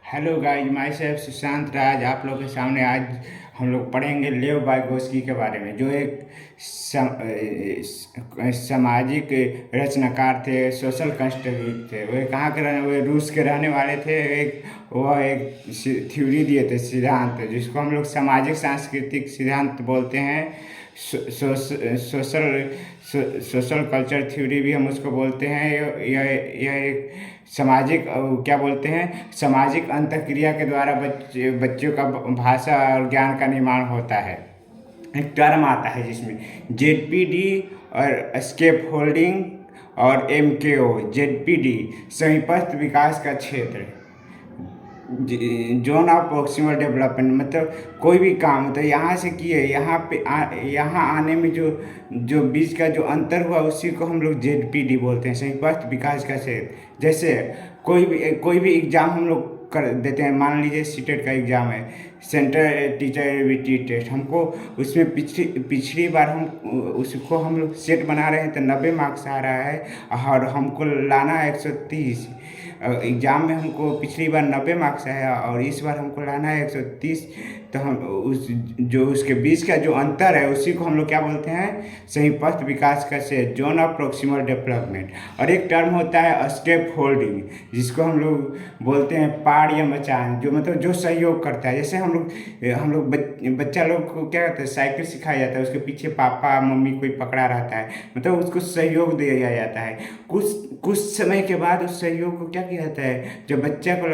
Hello guys, myself Sushant Raj आप लोग के सामने आज हम लोग पढ़ेंगे लेव वाइगोस्की के बारे में, जो एक सामाजिक रचनाकार थे, सोशल कंस्ट्रक्टिव थे। वे कहाँ के रहने वे रूस के रहने वाले थे। वह एक थ्योरी दिए थे, सिद्धांत, जिसको हम लोग सामाजिक सांस्कृतिक सिद्धांत बोलते हैं। सोशल सोशल कल्चर थ्योरी भी हम उसको बोलते हैं। यह एक सामाजिक क्या बोलते हैं, सामाजिक अंतःक्रिया के द्वारा बच्चों का भाषा और ज्ञान का निर्माण होता है। एक टर्म आता है जिसमें जेडपीडी और स्केप होल्डिंग और एमकेओ। जेडपीडी समीपस्थ विकास का क्षेत्र, जोन ऑफ प्रॉक्सिमल डेवलपमेंट, मतलब कोई भी काम मतलब यहाँ से किए यहाँ पे यहाँ आने में जो जो बीच का जो अंतर हुआ उसी को हम लोग जेडपीडी बोलते हैं, संयुक्त विकास का क्षेत्र। जैसे कोई भी एग्ज़ाम हम लोग कर देते हैं। मान लीजिए सीटेट का एग्ज़ाम है, सेंट्रल टीचर एबिलिटी टेस्ट। हमको उसमें पिछली बार हम उसको हम लोग सेट बना रहे हैं तो 90 मार्क्स आ रहा है और हमको लाना है 130। एग्ज़ाम में हमको पिछली बार 90 मार्क्स आया और इस बार हमको लाना है 130। तो हम उसके बीच का जो अंतर है उसी को हम लोग क्या बोलते हैं, संयुक्त विकास का से जोन ऑफ प्रॉक्सिमल डेवलपमेंट। और एक टर्म होता है स्केप होल्डिंग, जिसको हम लोग बोलते हैं पाड़ या मचान, जो मतलब जो सहयोग करता है। जैसे हम लोग बच्चा लोग को क्या कहते हैं, साइकिल सिखाया जाता है, उसके पीछे पापा मम्मी कोई पकड़ा रहता है, मतलब उसको सहयोग दिया जाता है। कुछ समय के बाद उस सहयोग को क्या किया जाता है, जब बच्चा को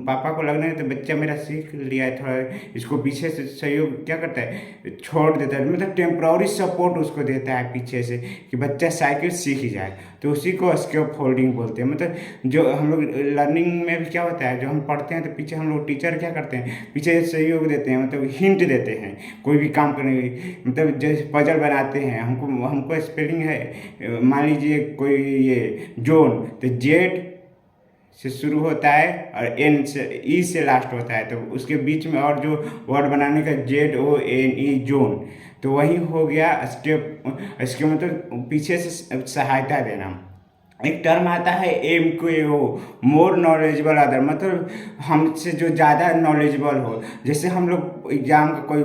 पापा को लगने तो बच्चा मेरा सीख लिया है थोड़ा, इसको पीछे से सहयोग क्या करता है, छोड़ देता है, मतलब टेम्प्ररी सपोर्ट उसको देता है पीछे से कि बच्चा साइकिल सीख जाए। तो उसी को स्केप होल्डिंग बोलते हैं। मतलब जो हम लोग लर्निंग में भी क्या होता है, जो हम पढ़ते हैं तो पीछे हम लोग टीचर क्या करते हैं, पीछे सहयोग देते हैं, मतलब हिंट देते हैं कोई भी काम करने की। मतलब जैसे पजल बनाते हैं, हमको स्पेलिंग है, मान लीजिए कोई ये जोन, तो जेड से शुरू होता है और एन से ई से लास्ट होता है, तो उसके बीच में और जो वर्ड बनाने का JONE जोन, तो वही हो गया स्टेप। इसके मतलब पीछे से सहायता देना। एक टर्म आता है MQO, मोर नॉलेजेबल अदर, मतलब हमसे जो ज़्यादा नॉलेजेबल हो। जैसे हम लोग एग्ज़ाम का कोई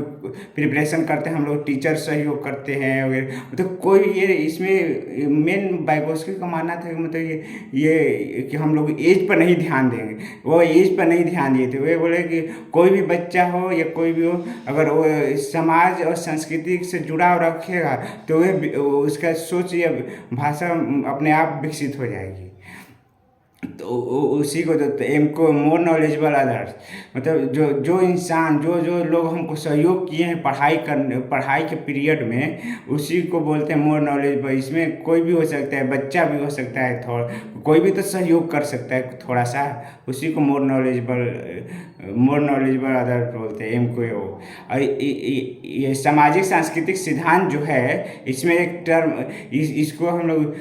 प्रिपरेशन करते हैं, हम लोग टीचर सहयोग करते हैं वगैरह, मतलब कोई ये इसमें मेन वाइगोस्की का मानना था कि मतलब ये कि हम लोग एज पर नहीं ध्यान देंगे। वो एज पर नहीं ध्यान दिए थे। वे बोले कि कोई भी बच्चा हो या कोई भी हो, अगर वो समाज और संस्कृति से जुड़ाव रखेगा तो वे उसका सोच या भाषा अपने आप विकसित हो जाएगी। तो उसी को तो एमको मोर नॉलेजेबल अदर्स, मतलब जो जो इंसान जो जो लोग हमको सहयोग किए हैं पढ़ाई के पीरियड में, उसी को बोलते हैं मोर नॉलेजेबल। इसमें कोई भी हो सकता है, बच्चा भी हो सकता है, थोड़ा कोई भी तो सहयोग कर सकता है थोड़ा सा, उसी को मोर नॉलेजेबल अदर बोलते हैं, MQO। और ये सामाजिक सांस्कृतिक सिद्धांत जो है, इसमें एक टर्म इसको हम लोग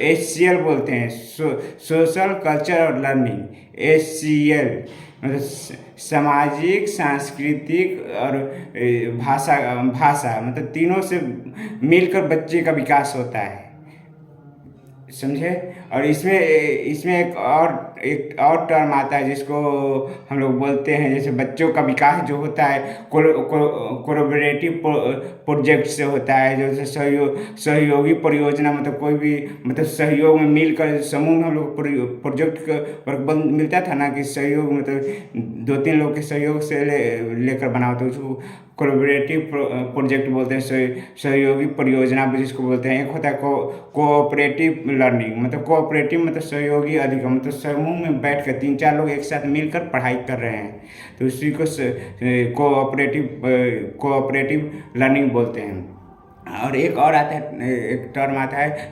SCL बोलते हैं, सोशल कल्चर और लर्निंग। SCL मतलब सामाजिक सांस्कृतिक और भाषा मतलब तीनों से मिलकर बच्चे का विकास होता है, समझे। और इसमें इसमें एक और टर्म आता है जिसको हम लोग बोलते हैं, जैसे बच्चों का विकास जो होता है कोलैबोरेटिव प्रोजेक्ट से होता है, जैसे सहयोगी परियोजना, मतलब कोई भी मतलब सहयोग में मिलकर समूह में हम लोग प्रोजेक्ट वर्क मिलता था ना, कि सहयोग मतलब 2-3 लोग के सहयोग से लेकर बनाओ, तो उसको कोलैबोरेटिव प्रोजेक्ट बोलते हैं, सहयोगी परियोजना जिसको बोलते हैं। एक होता है कोऑपरेटिव लर्निंग, मतलब कोऑपरेटिव मतलब सहयोगी अधिगम, मतलब समूह में बैठ कर 3-4 लोग एक साथ मिलकर पढ़ाई कर रहे हैं, तो उसी को कोऑपरेटिव लर्निंग बोलते हैं। और एक और आता है, एक टर्म आता है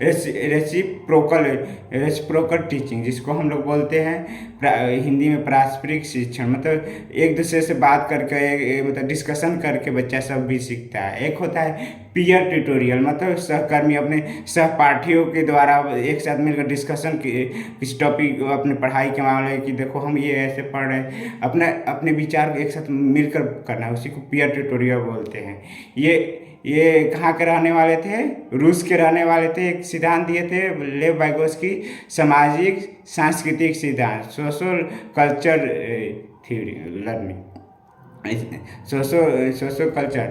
रेसिप्रोकल टीचिंग, जिसको हम लोग बोलते हैं हिंदी में पारस्परिक शिक्षण। मतलब एक दूसरे से बात करके मतलब डिस्कशन करके बच्चा सब भी सीखता है। एक होता है पीयर ट्यूटोरियल, मतलब सहकर्मी अपने सहपाठियों के द्वारा एक साथ मिलकर डिस्कशन किस टॉपिक अपने पढ़ाई के मामले की, देखो हम ये ऐसे पढ़ रहे हैं, अपने विचार को एक साथ मिलकर करना, उसी को पीयर ट्यूटोरियल बोलते हैं। ये कहाँ के रहने वाले थे, रूस के रहने वाले थे। एक सिद्धांत दिए थे लेव वाइगोस्की, सामाजिक सांस्कृतिक सिद्धांत, social culture theory learning. Socio culture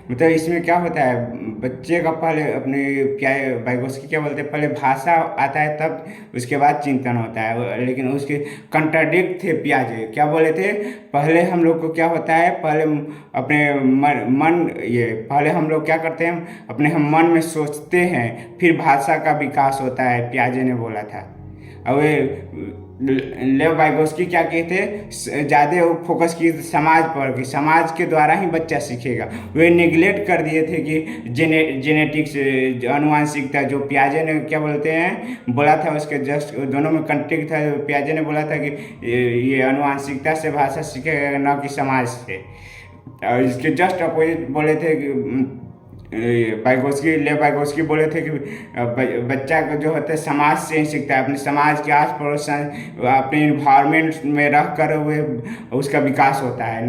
मतलब इसमें क्या होता है, बच्चे का पहले अपने क्या वाइगोस्की क्या बोलते हैं, पहले भाषा आता है तब उसके बाद चिंतन होता है। लेकिन उसके कंट्राडिक्ट थे पियाजे, क्या बोले थे, पहले हम लोग को क्या होता है, पहले अपने मन ये पहले हम लोग क्या करते हैं, अपने हम मन में सोचते हैं फिर भाषा का विकास होता है, पियाजे ने बोला था। अब लेव वाइगोस्की क्या कहते थे, ज़्यादा वो फोकस किए समाज पर कि समाज के द्वारा ही बच्चा सीखेगा। वे निगलेक्ट कर दिए थे कि जेनेटिक्स अनुवांशिकता, जो पियाजे ने क्या बोलते हैं बोला था, उसके जस्ट दोनों में कंट्रिक था। पियाजे ने बोला था कि ये अनुवांशिकता से भाषा सीखेगा न कि समाज से, और इसके जस्ट अपोजिट बोले थे कि लेव वाइगोस्की बोले थे कि बच्चा को जो होता है समाज से ही सीखता है, अपने समाज के आस पड़ोस अपने इन्वायरमेंट में रह कर वे उसका विकास होता है,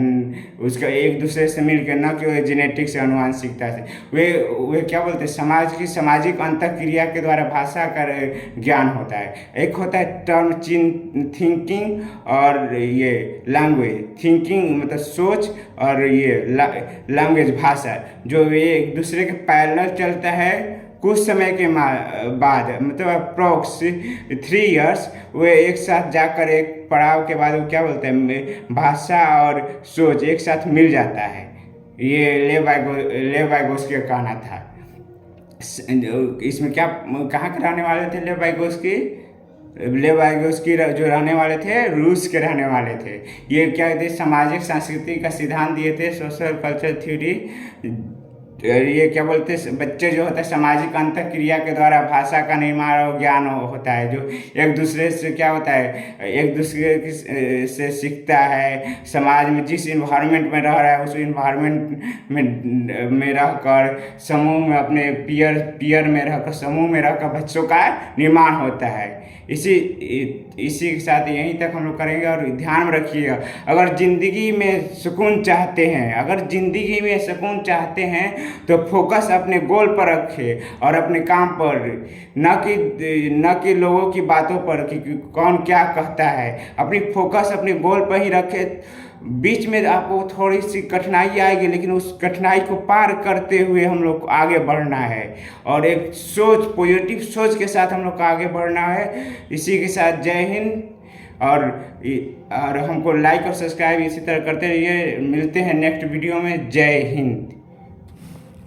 उसका एक दूसरे से मिलकर, न कि जेनेटिक्स से अनुवांशिकता से। वे क्या बोलते हैं, समाज की सामाजिक अंतःक्रिया के द्वारा भाषा का ज्ञान होता है। एक होता है टर्म थिंकिंग और ये लैंग्वेज। थिंकिंग मतलब सोच और ये लैंग्वेज भाषा, जो ये एक दूसरे के पैरेलल चलता है। कुछ समय के बाद मतलब अप्रोक्स 3 इयर्स वे एक साथ जाकर एक पड़ाव के बाद वो क्या बोलते हैं, भाषा और सोच एक साथ मिल जाता है। ये लेव वाइगोस्की का कहना था। इसमें क्या कहाँ के रहने वाले थे लेव वाइगोस्की? लेव वाइगोस्की जो रहने वाले थे रूस के रहने वाले थे। ये क्या कहते, सामाजिक संस्कृति का सिद्धांत दिए थे, सोशल कल्चर थ्योरी। ये क्या बोलते हैं, बच्चे जो होता है सामाजिक अंतःक्रिया के द्वारा भाषा का निर्माण और ज्ञान होता है, जो एक दूसरे से क्या होता है, एक दूसरे से सीखता है। समाज में जिस इन्वायरमेंट में रह रहा है उस इन्वायरमेंट में रहकर समूह में अपने पीयर में रहकर समूह में रहकर बच्चों का निर्माण होता है। इसी के साथ यहीं तक हम लोग करेंगे। और ध्यान में रखिएगा, अगर ज़िंदगी में सुकून चाहते हैं तो फोकस अपने गोल पर रखें और अपने काम पर, न कि लोगों की बातों पर कि कौन क्या कहता है। अपनी फोकस अपने गोल पर ही रखें। बीच में आपको थोड़ी सी कठिनाई आएगी, लेकिन उस कठिनाई को पार करते हुए हम लोग को आगे बढ़ना है और एक पॉजिटिव सोच के साथ हम लोग को आगे बढ़ना है। इसी के साथ जय हिंद। और हमको लाइक और सब्सक्राइब इसी तरह करते रहिए। मिलते हैं नेक्स्ट वीडियो में। जय हिंद।